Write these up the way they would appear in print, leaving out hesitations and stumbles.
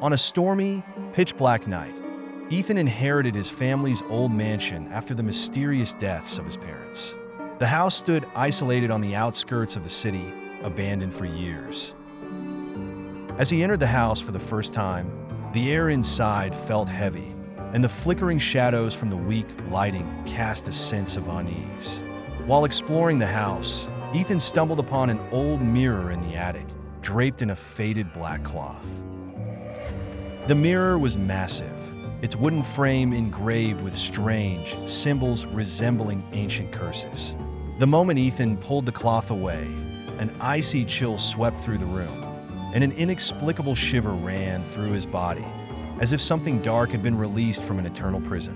On a stormy, pitch-black night, Ethan inherited his family's old mansion after the mysterious deaths of his parents. The house stood isolated on the outskirts of the city, abandoned for years. As he entered the house for the first time, the air inside felt heavy, and the flickering shadows from the weak lighting cast a sense of unease. While exploring the house, Ethan stumbled upon an old mirror in the attic, draped in a faded black cloth. The mirror was massive, its wooden frame engraved with strange symbols resembling ancient curses. The moment Ethan pulled the cloth away, an icy chill swept through the room, and an inexplicable shiver ran through his body, as if something dark had been released from an eternal prison.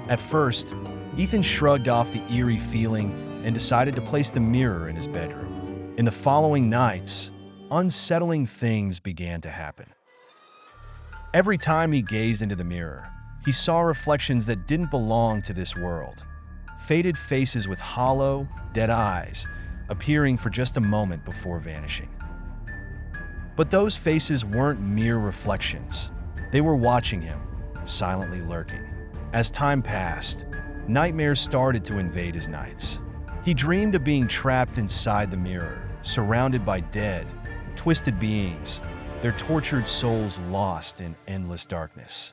At first, Ethan shrugged off the eerie feeling and decided to place the mirror in his bedroom. In the following nights, unsettling things began to happen. Every time he gazed into the mirror, he saw reflections that didn't belong to this world. Faded faces with hollow, dead eyes, appearing for just a moment before vanishing. But those faces weren't mere reflections. They were watching him, silently lurking. As time passed, nightmares started to invade his nights. He dreamed of being trapped inside the mirror, surrounded by dead, twisted beings, their tortured souls lost in endless darkness.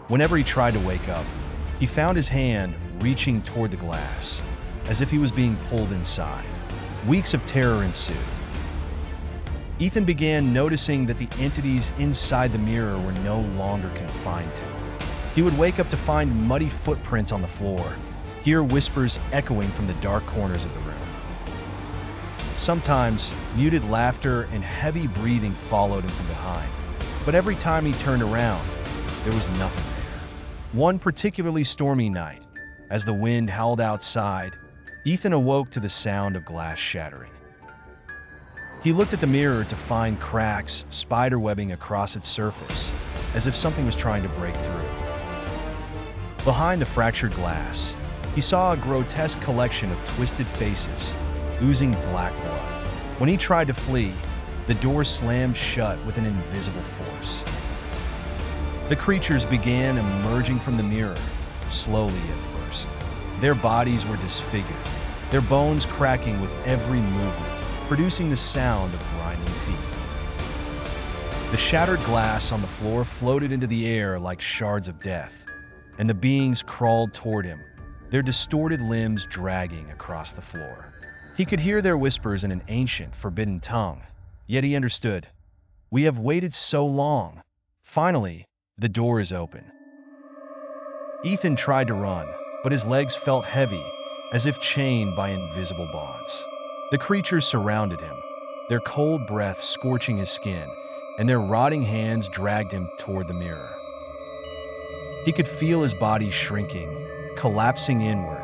Whenever he tried to wake up, he found his hand reaching toward the glass, as if he was being pulled inside. Weeks of terror ensued. Ethan began noticing that the entities inside the mirror were no longer confined to him. He would wake up to find muddy footprints on the floor, hear whispers echoing from the dark corners of the room. Sometimes, muted laughter and heavy breathing followed him from behind, but every time he turned around, there was nothing there. One particularly stormy night, as the wind howled outside, Ethan awoke to the sound of glass shattering. He looked at the mirror to find cracks spiderwebbing across its surface, as if something was trying to break through. Behind the fractured glass, he saw a grotesque collection of twisted faces, oozing black blood. When he tried to flee, the door slammed shut with an invisible force. The creatures began emerging from the mirror, slowly at first. Their bodies were disfigured, their bones cracking with every movement, producing the sound of grinding teeth. The shattered glass on the floor floated into the air like shards of death, and the beings crawled toward him, their distorted limbs dragging across the floor. He could hear their whispers in an ancient, forbidden tongue, yet he understood. We have waited so long. Finally, the door is open. Ethan tried to run, but his legs felt heavy, as if chained by invisible bonds. The creatures surrounded him, their cold breath scorching his skin, and their rotting hands dragged him toward the mirror. He could feel his body shrinking, collapsing inward,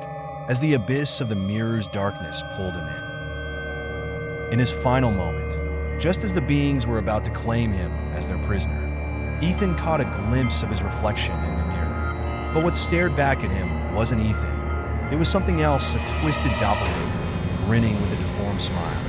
as the abyss of the mirror's darkness pulled him in. In his final moment, just as the beings were about to claim him as their prisoner, Ethan caught a glimpse of his reflection in the mirror. But what stared back at him wasn't Ethan. It was something else, a twisted doppelganger, grinning with a deformed smile.